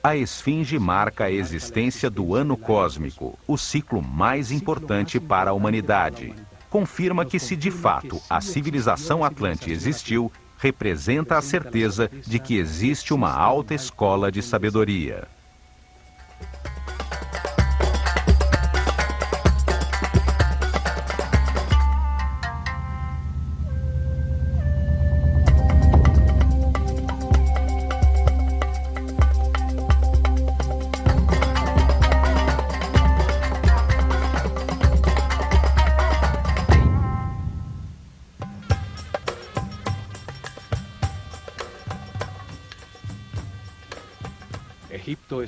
A esfinge marca a existência do ano cósmico, o ciclo mais importante para a humanidade. Confirma que, se de fato a civilização Atlante existiu, representa a certeza de que existe uma alta escola de sabedoria.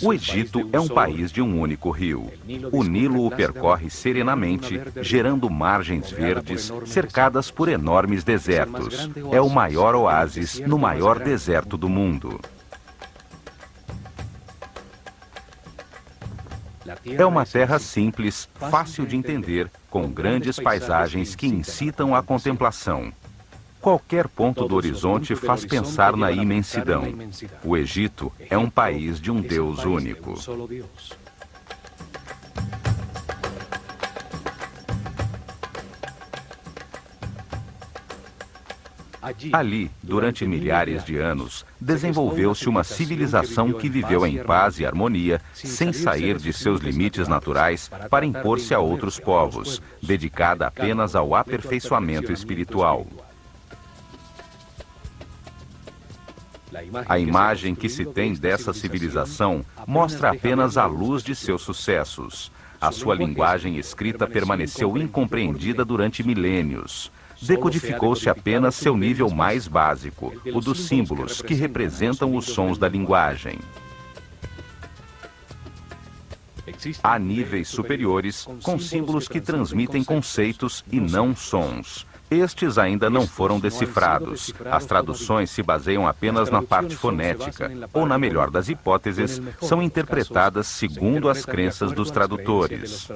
O Egito é um país de um único rio. O Nilo o percorre serenamente, gerando margens verdes cercadas por enormes desertos. É o maior oásis no maior deserto do mundo. É uma terra simples, fácil de entender, com grandes paisagens que incitam à contemplação. Qualquer ponto do horizonte faz pensar na imensidão. O Egito é um país de um Deus único. Ali, durante milhares de anos, desenvolveu-se uma civilização que viveu em paz e harmonia, sem sair de seus limites naturais para impor-se a outros povos, dedicada apenas ao aperfeiçoamento espiritual. A imagem que se tem dessa civilização mostra apenas a luz de seus sucessos. A sua linguagem escrita permaneceu incompreendida durante milênios. Decodificou-se apenas seu nível mais básico, o dos símbolos, que representam os sons da linguagem. Há níveis superiores, com símbolos que transmitem conceitos e não sons. Estes ainda não foram decifrados. As traduções se baseiam apenas na parte fonética, ou, na melhor das hipóteses, são interpretadas segundo as crenças dos tradutores.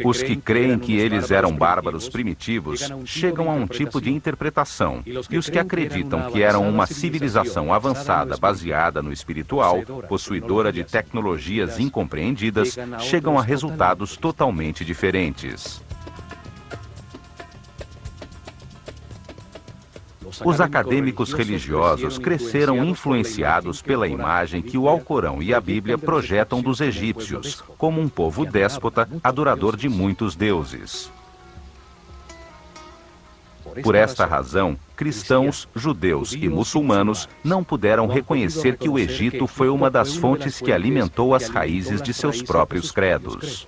Os que creem que eles eram bárbaros primitivos chegam a um tipo de interpretação, e os que acreditam que eram uma civilização avançada baseada no espiritual, possuidora de tecnologias incompreendidas, chegam a resultados totalmente diferentes. Os acadêmicos religiosos cresceram influenciados pela imagem que o Alcorão e a Bíblia projetam dos egípcios, como um povo déspota, adorador de muitos deuses. Por esta razão, cristãos, judeus e muçulmanos não puderam reconhecer que o Egito foi uma das fontes que alimentou as raízes de seus próprios credos.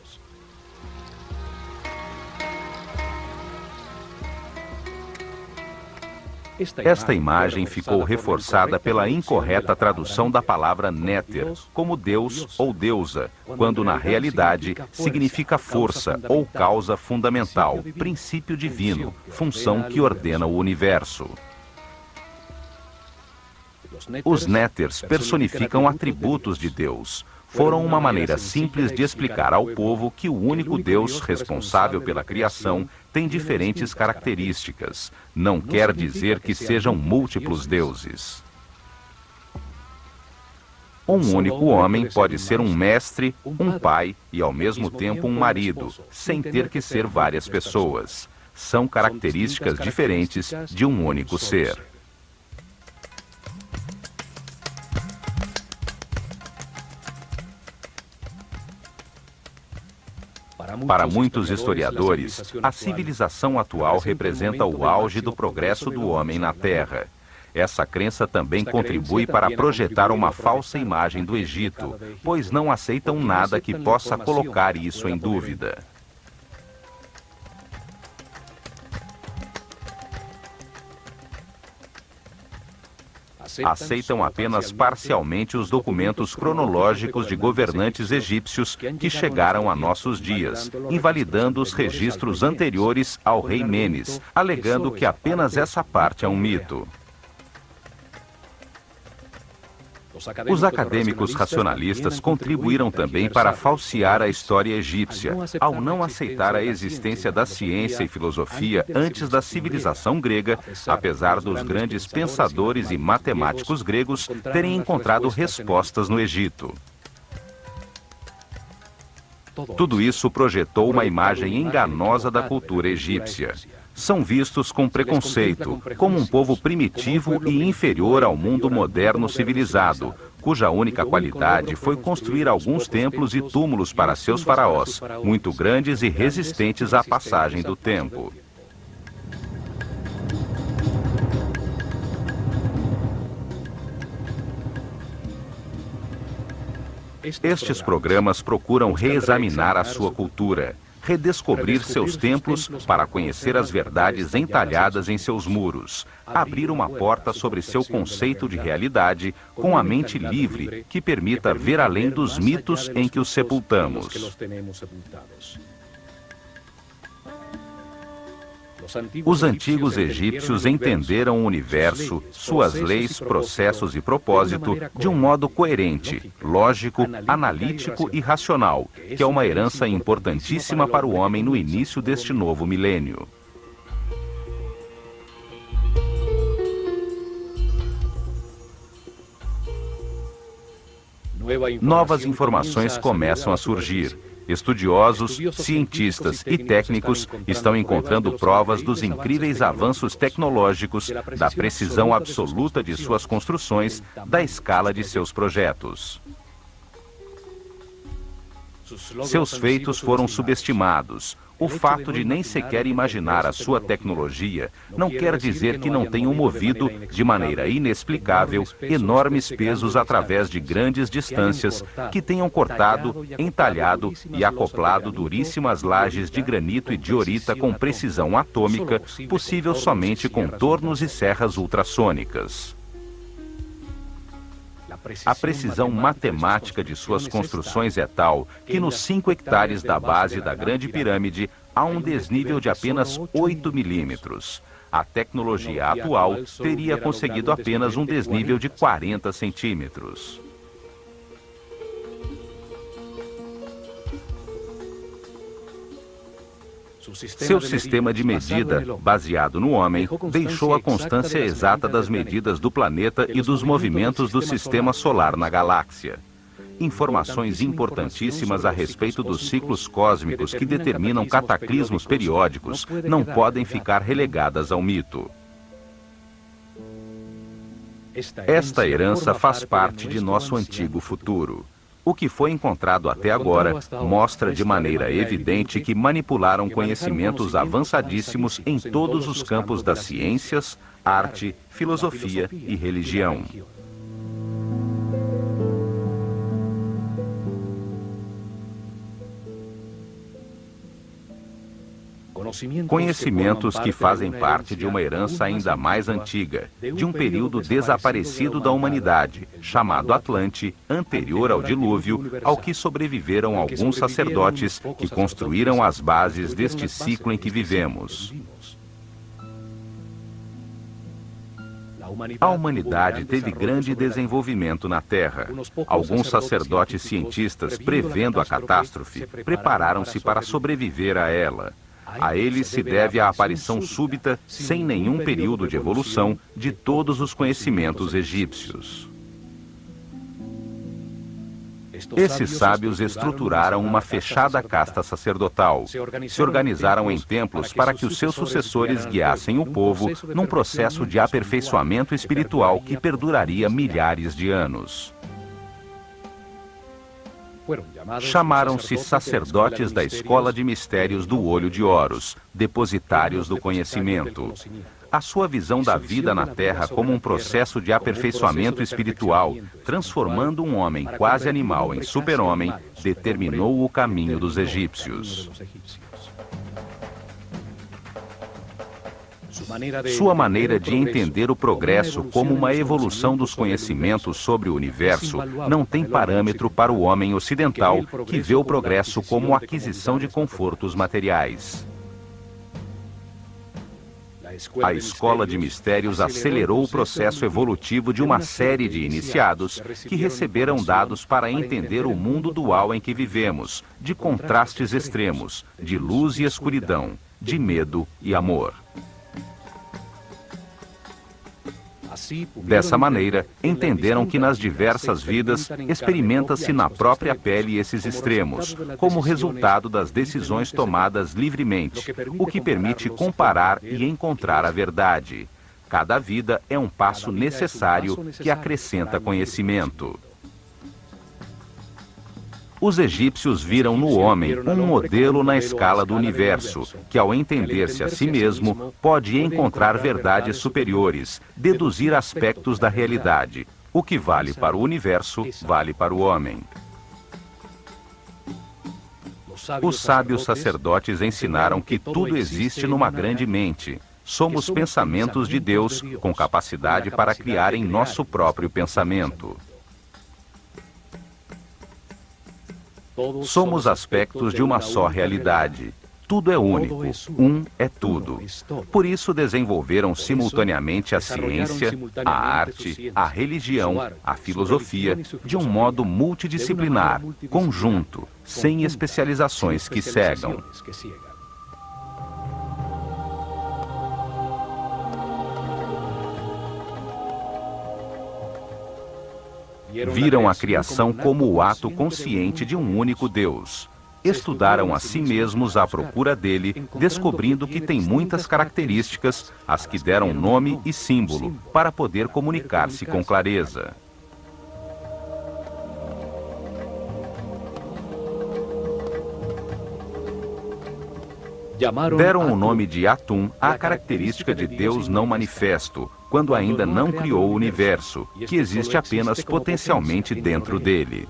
Esta imagem ficou reforçada pela incorreta tradução da palavra Néter, como Deus ou deusa, quando na realidade significa força ou causa fundamental, princípio divino, função que ordena o universo. Os Néters personificam atributos de Deus. Foram uma maneira simples de explicar ao povo que o único Deus responsável pela criação tem diferentes características. Não quer dizer que sejam múltiplos deuses. Um único homem pode ser um mestre, um pai e, ao mesmo tempo, um marido, sem ter que ser várias pessoas. São características diferentes de um único ser. Para muitos historiadores, a civilização atual representa o auge do progresso do homem na Terra. Essa crença também contribui para projetar uma falsa imagem do Egito, pois não aceitam nada que possa colocar isso em dúvida. Aceitam apenas parcialmente os documentos cronológicos de governantes egípcios que chegaram a nossos dias, invalidando os registros anteriores ao rei Menes, alegando que apenas essa parte é um mito. Os acadêmicos racionalistas contribuíram também para falsear a história egípcia, ao não aceitar a existência da ciência e filosofia antes da civilização grega, apesar dos grandes pensadores e matemáticos gregos terem encontrado respostas no Egito. Tudo isso projetou uma imagem enganosa da cultura egípcia. São vistos com preconceito, como um povo primitivo e inferior ao mundo moderno civilizado, cuja única qualidade foi construir alguns templos e túmulos para seus faraós, muito grandes e resistentes à passagem do tempo. Estes programas procuram reexaminar a sua cultura, redescobrir seus templos para conhecer as verdades entalhadas em seus muros, abrir uma porta sobre seu conceito de realidade com a mente livre que permita ver além dos mitos em que os sepultamos. Os antigos egípcios entenderam o universo, suas leis, processos e propósito de um modo coerente, lógico, analítico e racional, que é uma herança importantíssima para o homem no início deste novo milênio. Novas informações começam a surgir. Estudiosos, cientistas e técnicos estão encontrando provas dos incríveis avanços tecnológicos, da precisão absoluta de suas construções, da escala de seus projetos. Seus feitos foram subestimados. O fato de nem sequer imaginar a sua tecnologia não quer dizer que não tenham movido, de maneira inexplicável, enormes pesos através de grandes distâncias, que tenham cortado, entalhado e acoplado duríssimas lajes de granito e diorita com precisão atômica, possível somente com tornos e serras ultrassônicas. A precisão matemática de suas construções é tal que nos 5 hectares da base da Grande Pirâmide há um desnível de apenas 8 milímetros. A tecnologia atual teria conseguido apenas um desnível de 40 centímetros. Seu sistema de medida, baseado no homem, deixou a constância exata das medidas do planeta e dos movimentos do sistema solar na galáxia. Informações importantíssimas a respeito dos ciclos cósmicos que determinam cataclismos periódicos não podem ficar relegadas ao mito. Esta herança faz parte de nosso antigo futuro. O que foi encontrado até agora mostra de maneira evidente que manipularam conhecimentos avançadíssimos em todos os campos das ciências, arte, filosofia e religião. Conhecimentos que fazem parte de uma herança ainda mais antiga, de um período desaparecido da humanidade, chamado Atlante, anterior ao dilúvio, ao que sobreviveram alguns sacerdotes que construíram as bases deste ciclo em que vivemos. A humanidade teve grande desenvolvimento na Terra. Alguns sacerdotes cientistas, prevendo a catástrofe, prepararam-se para sobreviver a ela. A eles se deve a aparição súbita, sem nenhum período de evolução, de todos os conhecimentos egípcios. Esses sábios estruturaram uma fechada casta sacerdotal. Se organizaram em templos para que os seus sucessores guiassem o povo num processo de aperfeiçoamento espiritual que perduraria milhares de anos. Chamaram-se sacerdotes da escola de mistérios do olho de Horus, depositários do conhecimento. A sua visão da vida na Terra como um processo de aperfeiçoamento espiritual, transformando um homem quase animal em super-homem, determinou o caminho dos egípcios. Sua maneira de entender o progresso como uma evolução dos conhecimentos sobre o universo não tem parâmetro para o homem ocidental, que vê o progresso como aquisição de confortos materiais. A Escola de Mistérios acelerou o processo evolutivo de uma série de iniciados que receberam dados para entender o mundo dual em que vivemos, de contrastes extremos, de luz e escuridão, de medo e amor. Dessa maneira, entenderam que nas diversas vidas experimenta-se na própria pele esses extremos, como resultado das decisões tomadas livremente, o que permite comparar e encontrar a verdade. Cada vida é um passo necessário que acrescenta conhecimento. Os egípcios viram no homem um modelo na escala do universo, que ao entender-se a si mesmo, pode encontrar verdades superiores, deduzir aspectos da realidade. O que vale para o universo, vale para o homem. Os sábios sacerdotes ensinaram que tudo existe numa grande mente. Somos pensamentos de Deus, com capacidade para criar em nosso próprio pensamento. Somos aspectos de uma só realidade. Tudo é único. Um é tudo. Por isso desenvolveram simultaneamente a ciência, a arte, a religião, a filosofia, de um modo multidisciplinar, conjunto, sem especializações que cegam. Viram a criação como o ato consciente de um único Deus. Estudaram a si mesmos à procura dele, descobrindo que tem muitas características, as que deram nome e símbolo, para poder comunicar-se com clareza. Deram o nome de Atum à característica de Deus não manifesto, quando ainda não criou o universo, que existe apenas potencialmente dentro dele.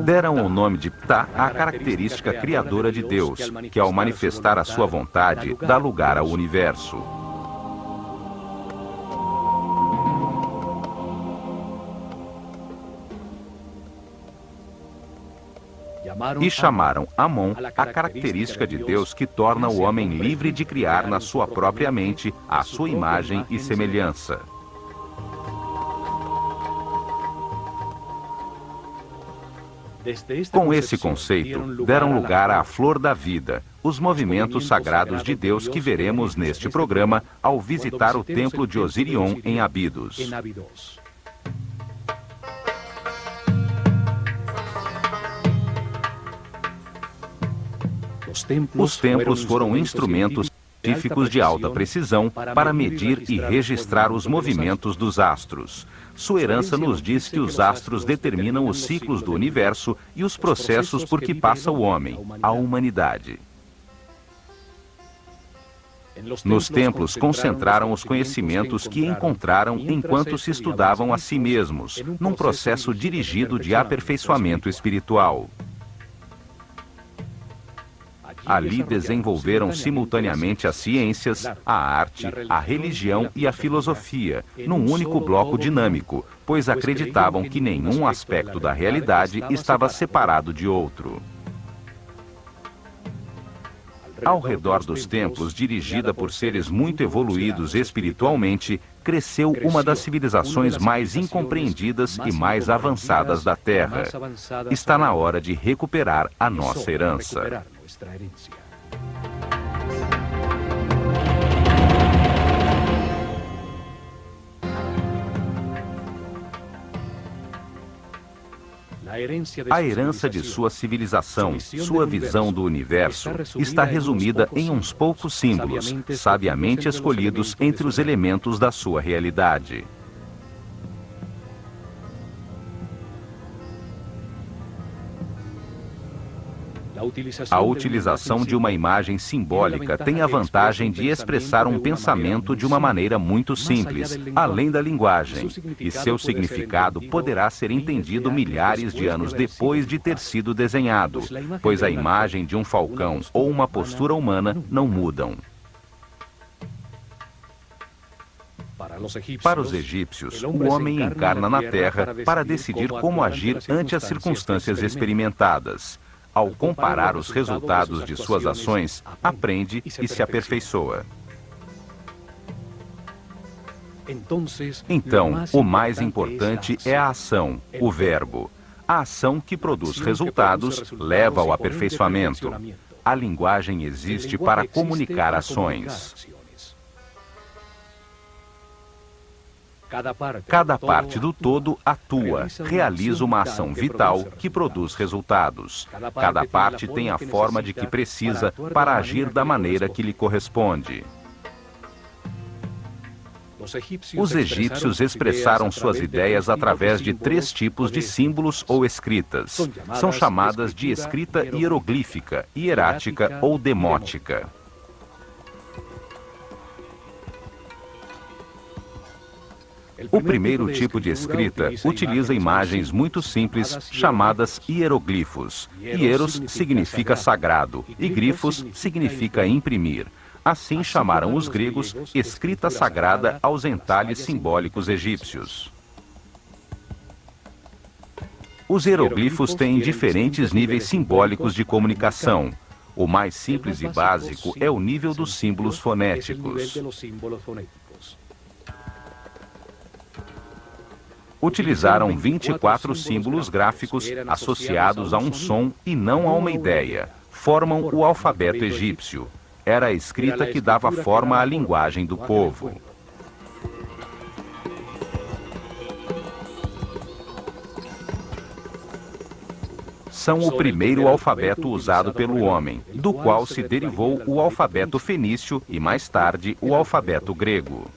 Deram o nome de Ptah à característica criadora de Deus, que ao manifestar a sua vontade, dá lugar ao universo. E chamaram Amon a característica de Deus que torna o homem livre de criar na sua própria mente a sua imagem e semelhança. Com esse conceito, deram lugar à flor da vida, os movimentos sagrados de Deus que veremos neste programa ao visitar o templo de Osirion em Abidos. Os templos foram instrumentos científicos de alta precisão para medir e registrar os movimentos dos astros. Sua herança nos diz que os astros determinam os ciclos do universo e os processos por que passa o homem, a humanidade. Nos templos concentraram os conhecimentos que encontraram enquanto se estudavam a si mesmos, num processo dirigido de aperfeiçoamento espiritual. Ali desenvolveram simultaneamente as ciências, a arte, a religião e a filosofia, num único bloco dinâmico, pois acreditavam que nenhum aspecto da realidade estava separado de outro. Ao redor dos templos, dirigida por seres muito evoluídos espiritualmente, cresceu uma das civilizações mais incompreendidas e mais avançadas da Terra. Está na hora de recuperar a nossa herança. A herança de sua civilização, sua visão do universo, está resumida em uns poucos símbolos, sabiamente escolhidos entre os elementos da sua realidade. A utilização de uma imagem simbólica tem a vantagem de expressar um pensamento de uma maneira muito simples, além da linguagem, e seu significado poderá ser entendido milhares de anos depois de ter sido desenhado, pois a imagem de um falcão ou uma postura humana não mudam. Para os egípcios, o homem encarna na Terra para decidir como agir ante as circunstâncias experimentadas. Ao comparar os resultados de suas ações, aprende e se aperfeiçoa. Então, o mais importante é a ação, o verbo. A ação que produz resultados leva ao aperfeiçoamento. A linguagem existe para comunicar ações. Cada parte do todo atua, realiza uma ação vital que produz resultados. Cada parte tem a forma de que precisa para agir da maneira que lhe corresponde. Os egípcios expressaram suas ideias através de 3 tipos de símbolos ou escritas. São chamadas de escrita hieroglífica, hierática ou demótica. O primeiro tipo de escrita utiliza imagens muito simples chamadas hieroglifos. Hieros significa sagrado e glifos significa imprimir. Assim chamaram os gregos escrita sagrada aos entalhes simbólicos egípcios. Os hieroglifos têm diferentes níveis simbólicos de comunicação. O mais simples e básico é o nível dos símbolos fonéticos. Utilizaram 24 símbolos gráficos associados a um som e não a uma ideia. Formam o alfabeto egípcio. Era a escrita que dava forma à linguagem do povo. São o primeiro alfabeto usado pelo homem, do qual se derivou o alfabeto fenício e, mais tarde, o alfabeto grego.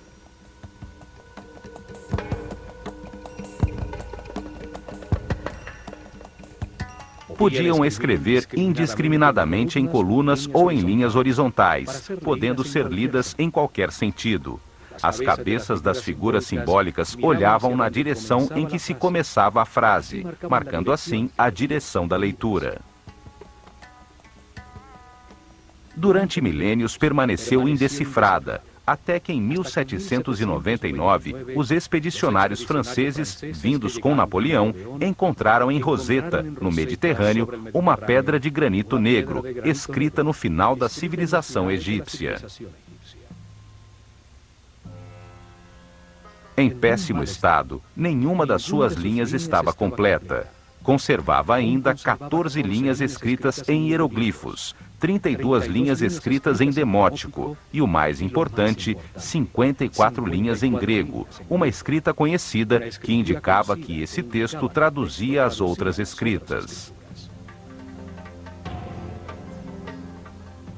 Podiam escrever indiscriminadamente em colunas ou em linhas horizontais, podendo ser lidas em qualquer sentido. As cabeças das figuras simbólicas olhavam na direção em que se começava a frase, marcando assim a direção da leitura. Durante milênios permaneceu indecifrada, até que em 1799, os expedicionários franceses, vindos com Napoleão, encontraram em Roseta, no Mediterrâneo, uma pedra de granito negro, escrita no final da civilização egípcia. Em péssimo estado, nenhuma das suas linhas estava completa. Conservava ainda 14 linhas escritas em hieroglifos, 32 linhas escritas em demótico e, o mais importante, 54 linhas em grego, uma escrita conhecida que indicava que esse texto traduzia as outras escritas.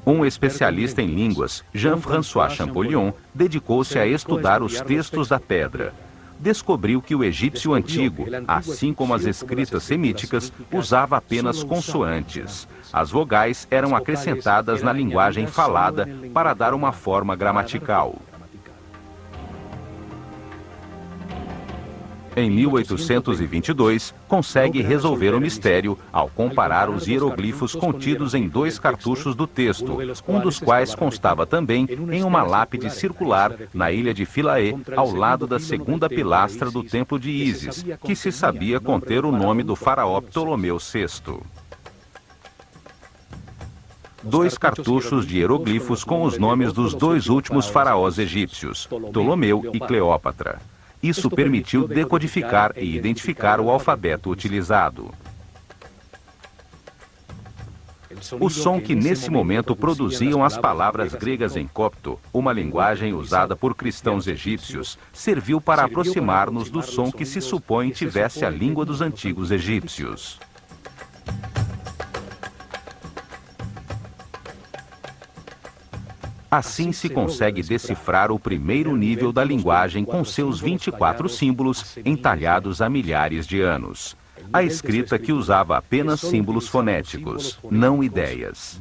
Um especialista em línguas, Jean-François Champollion, dedicou-se a estudar os textos da pedra. Descobriu que o egípcio antigo, assim como as escritas semíticas, usava apenas consoantes. As vogais eram acrescentadas na linguagem falada para dar uma forma gramatical. Em 1822, consegue resolver o mistério ao comparar os hieroglifos contidos em 2 cartuchos do texto, um dos quais constava também em uma lápide circular na ilha de Philae, ao lado da 2ª pilastra do templo de Ísis, que se sabia conter o nome do faraó Ptolomeu VI. 2 cartuchos de hieroglifos com os nomes dos 2 últimos faraós egípcios, Ptolomeu e Cleópatra. Isso permitiu decodificar e identificar o alfabeto utilizado. O som que nesse momento produziam as palavras gregas em copto, uma linguagem usada por cristãos egípcios, serviu para aproximar-nos do som que se supõe tivesse a língua dos antigos egípcios. Assim se consegue decifrar o primeiro nível da linguagem com seus 24 símbolos entalhados há milhares de anos. A escrita que usava apenas símbolos fonéticos, não ideias.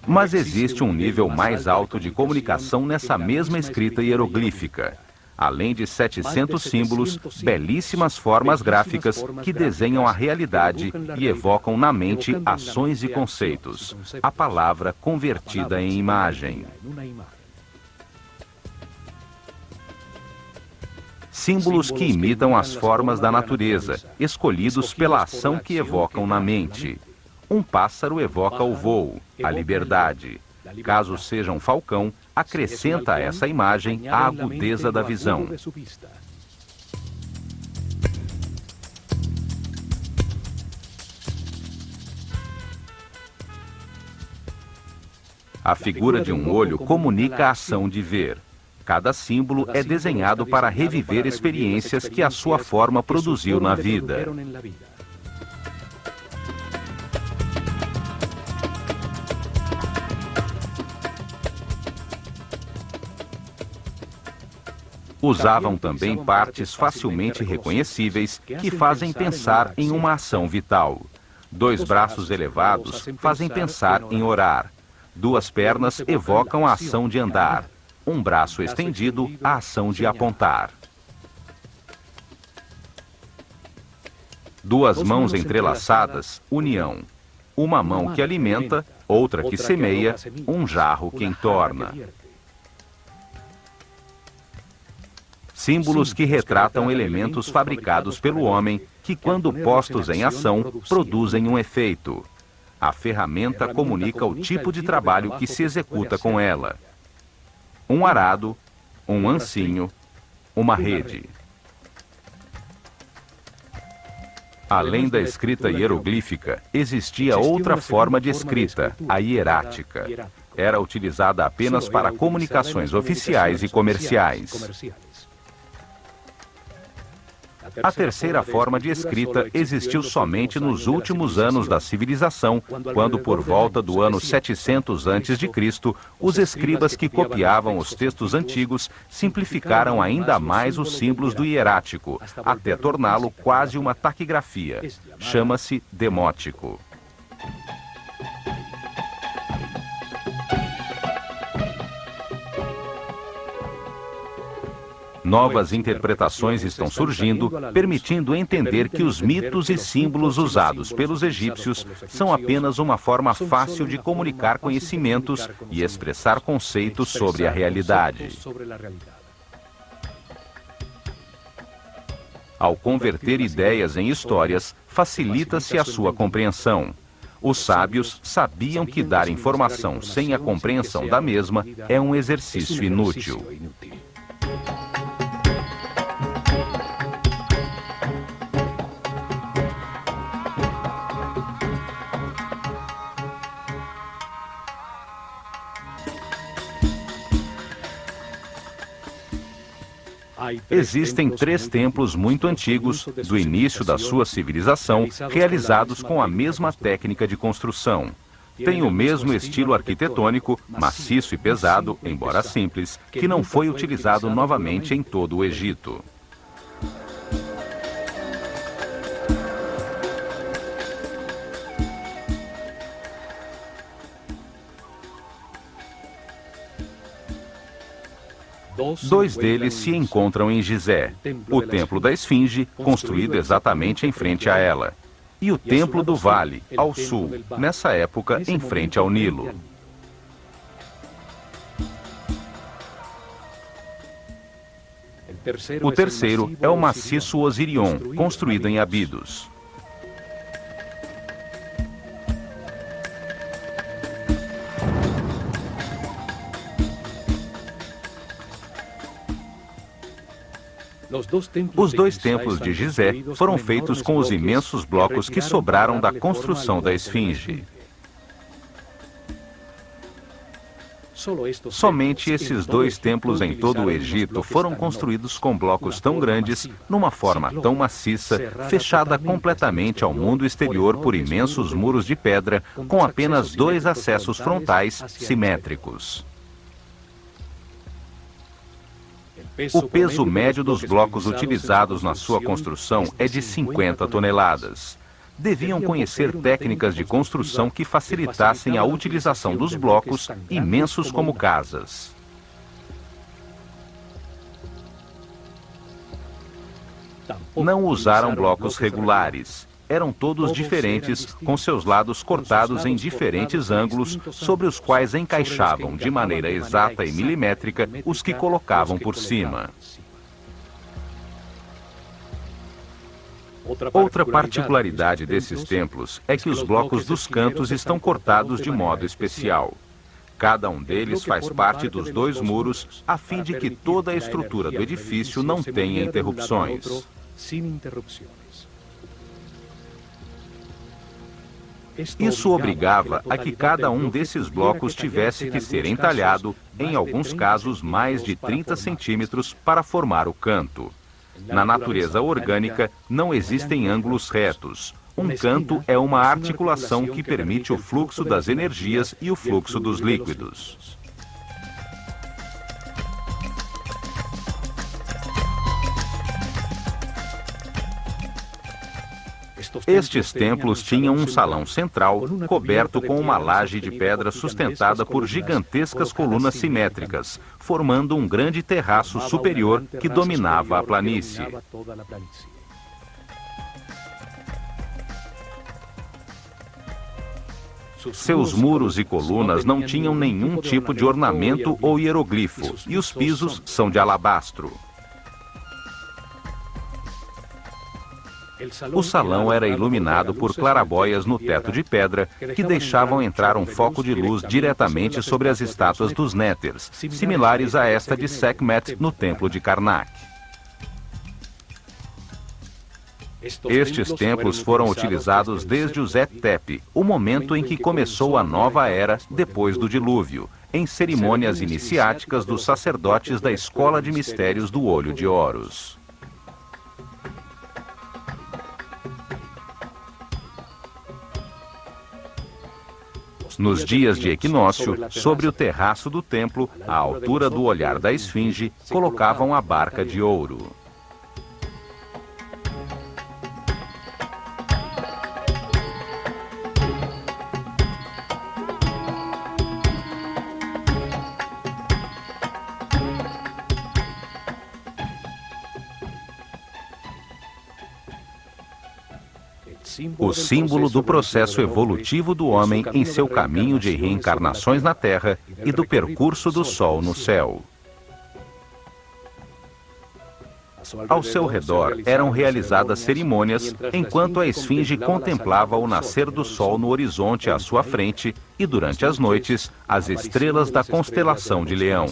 Mas existe um nível mais alto de comunicação nessa mesma escrita hieroglífica. Além de 700 símbolos, belíssimas formas gráficas que desenham a realidade e evocam na mente ações e conceitos. A palavra convertida em imagem. Símbolos que imitam as formas da natureza, escolhidos pela ação que evocam na mente. Um pássaro evoca o voo, a liberdade. Caso seja um falcão, acrescenta a essa imagem a agudeza da visão. A figura de um olho comunica a ação de ver. Cada símbolo é desenhado para reviver experiências que a sua forma produziu na vida. Usavam também partes facilmente reconhecíveis que fazem pensar em uma ação vital. 2 braços elevados fazem pensar em orar. 2 pernas evocam a ação de andar. Um braço estendido, a ação de apontar. 2 mãos entrelaçadas, união. Uma mão que alimenta, outra que semeia, um jarro que entorna. Símbolos que retratam elementos fabricados pelo homem que, quando postos em ação, produzem um efeito. A ferramenta comunica o tipo de trabalho que se executa com ela. Um arado, um ancinho, uma rede. Além da escrita hieroglífica, existia outra forma de escrita, a hierática. Era utilizada apenas para comunicações oficiais e comerciais. A terceira forma de escrita existiu somente nos últimos anos da civilização, quando, por volta do ano 700 a.C., os escribas que copiavam os textos antigos simplificaram ainda mais os símbolos do hierático, até torná-lo quase uma taquigrafia. Chama-se demótico. Novas interpretações estão surgindo, permitindo entender que os mitos e símbolos usados pelos egípcios são apenas uma forma fácil de comunicar conhecimentos e expressar conceitos sobre a realidade. Ao converter ideias em histórias, facilita-se a sua compreensão. Os sábios sabiam que dar informação sem a compreensão da mesma é um exercício inútil. Existem 3 templos muito antigos, do início da sua civilização, realizados com a mesma técnica de construção. Tem o mesmo estilo arquitetônico, maciço e pesado, embora simples, que não foi utilizado novamente em todo o Egito. Dois deles se encontram em Gizé, o Templo da Esfinge, construído exatamente em frente a ela, e o Templo do Vale, ao sul, nessa época em frente ao Nilo. O terceiro é o maciço Osirion, construído em Abidos. Os 2 templos de Gizé foram feitos com os imensos blocos que sobraram da construção da Esfinge. Somente esses 2 templos em todo o Egito foram construídos com blocos tão grandes, numa forma tão maciça, fechada completamente ao mundo exterior por imensos muros de pedra, com apenas 2 acessos frontais simétricos. O peso médio dos blocos utilizados na sua construção é de 50 toneladas. Deviam conhecer técnicas de construção que facilitassem a utilização dos blocos, imensos como casas. Não usaram blocos regulares. Eram todos diferentes, com seus lados cortados em diferentes ângulos, sobre os quais encaixavam de maneira exata e milimétrica os que colocavam por cima. Outra particularidade desses templos é que os blocos dos cantos estão cortados de modo especial. Cada um deles faz parte dos dois muros, a fim de que toda a estrutura do edifício não tenha interrupções. Isso obrigava a que cada um desses blocos tivesse que ser entalhado, em alguns casos mais de 30 centímetros, para formar o canto. Na natureza orgânica, não existem ângulos retos. Um canto é uma articulação que permite o fluxo das energias e o fluxo dos líquidos. Estes templos tinham um salão central, coberto com uma laje de pedra sustentada por gigantescas colunas simétricas, formando um grande terraço superior que dominava a planície. Seus muros e colunas não tinham nenhum tipo de ornamento ou hieroglifo, e os pisos são de alabastro. O salão era iluminado por clarabóias no teto de pedra que deixavam entrar um foco de luz diretamente sobre as estátuas dos Néters, similares a esta de Sekhmet no templo de Karnak. Estes templos foram utilizados desde o Zet-Tepe, o momento em que começou a nova era depois do dilúvio, em cerimônias iniciáticas dos sacerdotes da Escola de Mistérios do Olho de Horus. Nos dias de equinócio, sobre o terraço do templo, à altura do olhar da esfinge, colocavam a barca de ouro. O símbolo do processo evolutivo do homem em seu caminho de reencarnações na Terra e do percurso do Sol no céu. Ao seu redor eram realizadas cerimônias, enquanto a esfinge contemplava o nascer do Sol no horizonte à sua frente e, durante as noites, as estrelas da constelação de Leão.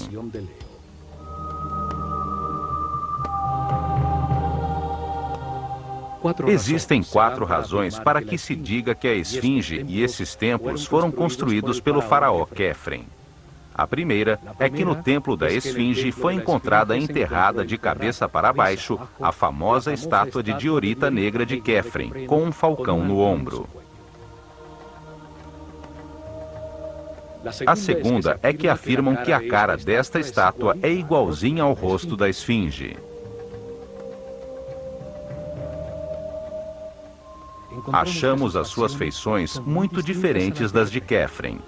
Existem 4 razões para que se diga que a esfinge e esses templos foram construídos pelo faraó Quefren. A primeira é que no templo da esfinge foi encontrada enterrada de cabeça para baixo a famosa estátua de diorita negra de Quefren, com um falcão no ombro. A segunda é que afirmam que a cara desta estátua é igualzinha ao rosto da esfinge. Achamos as suas feições muito diferentes das de Quefren.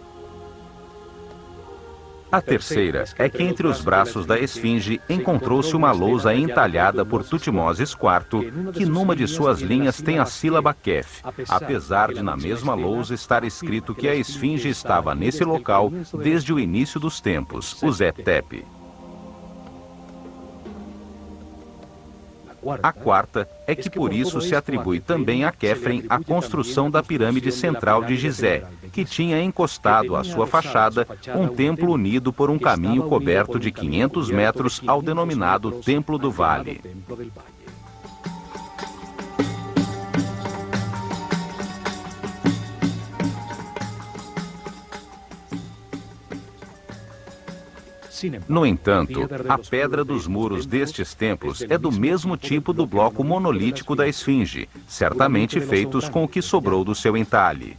A terceira é que entre os braços da esfinge encontrou-se uma lousa entalhada por Tutmoses IV, que numa de suas linhas tem a sílaba Kef, apesar de na mesma lousa estar escrito que a esfinge estava nesse local desde o início dos tempos, o Zet-Tepe. A quarta é que por isso se atribui também a Quefren a construção da pirâmide central de Gizé, que tinha encostado à sua fachada um templo unido por um caminho coberto de 500 metros ao denominado Templo do Vale. No entanto, a pedra dos muros destes templos é do mesmo tipo do bloco monolítico da esfinge, certamente feitos com o que sobrou do seu entalhe.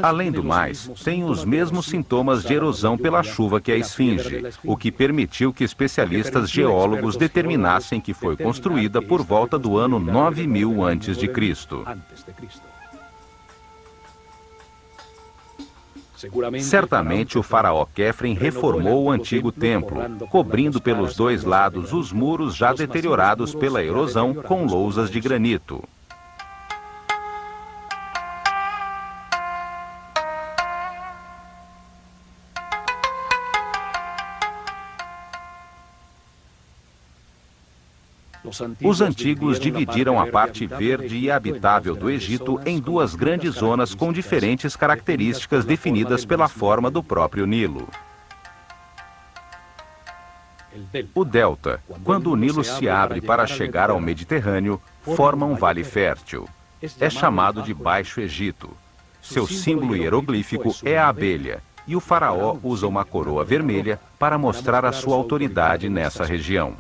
Além do mais, tem os mesmos sintomas de erosão pela chuva que a esfinge, o que permitiu que especialistas geólogos determinassem que foi construída por volta do ano 9000 a.C. Certamente o faraó Quefren reformou o antigo templo, cobrindo pelos dois lados os muros já deteriorados pela erosão com lousas de granito. Os antigos dividiram a parte verde e habitável do Egito em duas grandes zonas com diferentes características definidas pela forma do próprio Nilo. O delta, quando o Nilo se abre para chegar ao Mediterrâneo, forma um vale fértil. É chamado de Baixo Egito. Seu símbolo hieroglífico é a abelha, e o faraó usa uma coroa vermelha para mostrar a sua autoridade nessa região.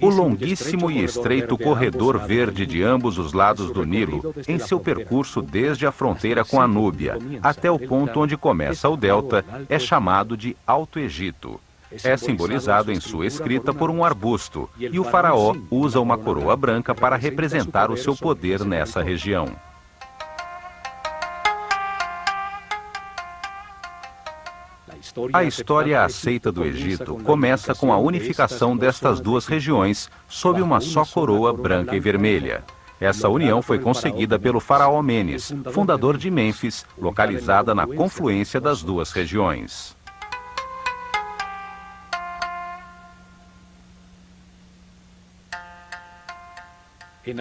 O longuíssimo e estreito corredor verde de ambos os lados do Nilo, em seu percurso desde a fronteira com a Núbia até o ponto onde começa o delta, é chamado de Alto Egito. É simbolizado em sua escrita por um arbusto, e o faraó usa uma coroa branca para representar o seu poder nessa região. A história aceita do Egito começa com a unificação destas duas regiões sob uma só coroa branca e vermelha. Essa união foi conseguida pelo faraó Menes, fundador de Mênfis, localizada na confluência das duas regiões.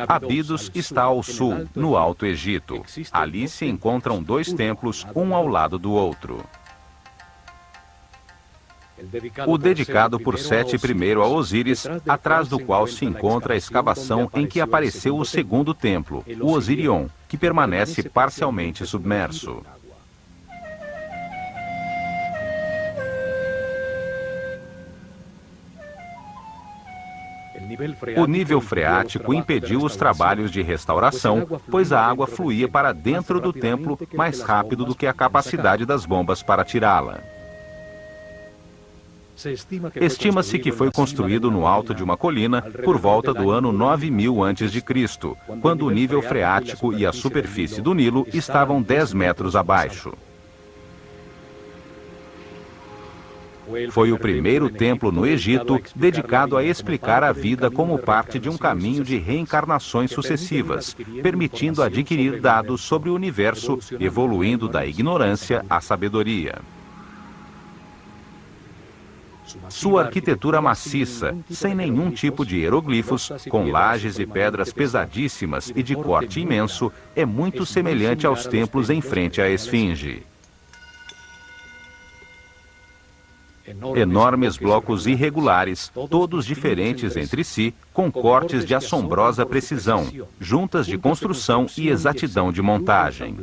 Abidos está ao sul, no Alto Egito. Ali se encontram dois templos, um ao lado do outro. O dedicado por Sete I a Osíris, atrás do qual se encontra a escavação em que apareceu o segundo templo, o Osirion, que permanece parcialmente submerso. O nível freático impediu os trabalhos de restauração, pois a água fluía para dentro do templo mais rápido do que a capacidade das bombas para tirá-la. Estima-se que foi construído no alto de uma colina por volta do ano 9000 a.C., quando o nível freático e a superfície do Nilo estavam 10 metros abaixo. Foi o primeiro templo no Egito dedicado a explicar a vida como parte de um caminho de reencarnações sucessivas, permitindo adquirir dados sobre o universo, evoluindo da ignorância à sabedoria. Sua arquitetura maciça, sem nenhum tipo de hieroglifos, com lajes e pedras pesadíssimas e de corte imenso, é muito semelhante aos templos em frente à Esfinge. Enormes blocos irregulares, todos diferentes entre si, com cortes de assombrosa precisão, juntas de construção e exatidão de montagem.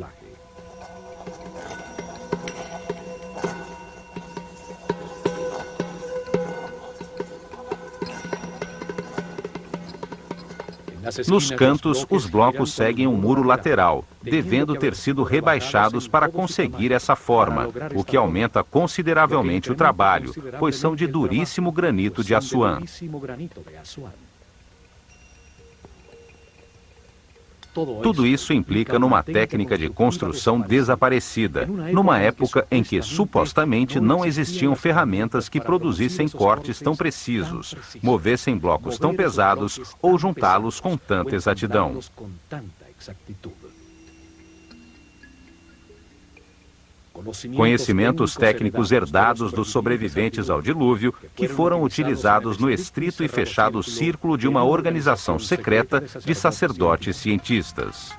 Nos cantos, os blocos seguem um muro lateral, devendo ter sido rebaixados para conseguir essa forma, o que aumenta consideravelmente o trabalho, pois são de duríssimo granito de Assuã. Tudo isso implica numa técnica de construção desaparecida, numa época em que supostamente não existiam ferramentas que produzissem cortes tão precisos, movessem blocos tão pesados ou juntá-los com tanta exatidão. Conhecimentos técnicos herdados dos sobreviventes ao dilúvio, que foram utilizados no estrito e fechado círculo de uma organização secreta de sacerdotes cientistas.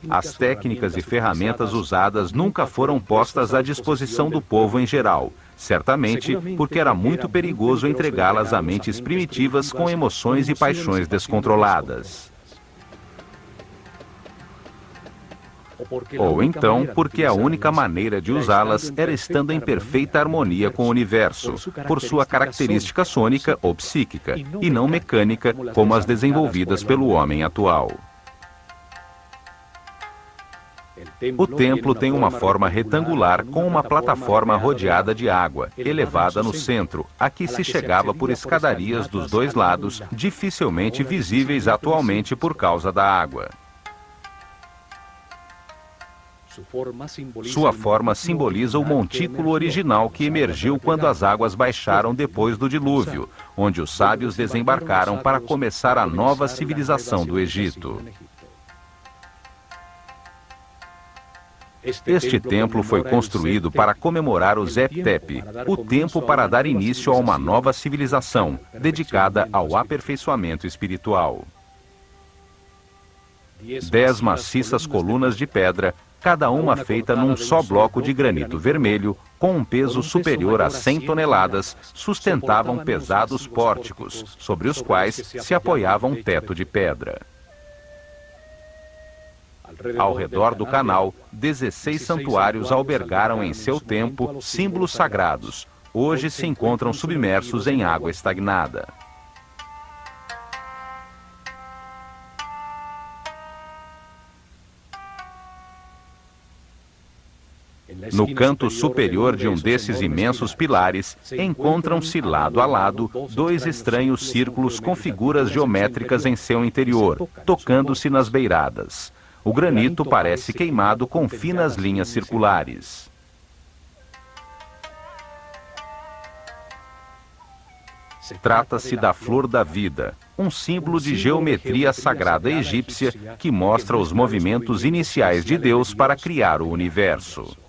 As técnicas e ferramentas usadas nunca foram postas à disposição do povo em geral, certamente porque era muito perigoso entregá-las a mentes primitivas com emoções e paixões descontroladas. Ou então, porque a única maneira de usá-las era estando em perfeita harmonia com o universo, por sua característica sônica ou psíquica, e não mecânica como as desenvolvidas pelo homem atual. O templo tem uma forma retangular com uma plataforma rodeada de água, elevada no centro, a que se chegava por escadarias dos dois lados, dificilmente visíveis atualmente por causa da água. Sua forma simboliza o montículo original que emergiu quando as águas baixaram depois do dilúvio, onde os sábios desembarcaram para começar a nova civilização do Egito. Este templo foi construído para comemorar o Zep-Tepi, o tempo para dar início a uma nova civilização, dedicada ao aperfeiçoamento espiritual. 10 maciças colunas de pedra, cada uma feita num só bloco de granito vermelho, com um peso superior a 100 toneladas, sustentavam pesados pórticos, sobre os quais se apoiava um teto de pedra. Ao redor do canal, 16 santuários albergaram em seu tempo símbolos sagrados. Hoje se encontram submersos em água estagnada. No canto superior de um desses imensos pilares, encontram-se lado a lado 2 estranhos círculos com figuras geométricas em seu interior, tocando-se nas beiradas. O granito parece queimado com finas linhas circulares. Trata-se da flor da vida, um símbolo de geometria sagrada egípcia que mostra os movimentos iniciais de Deus para criar o universo.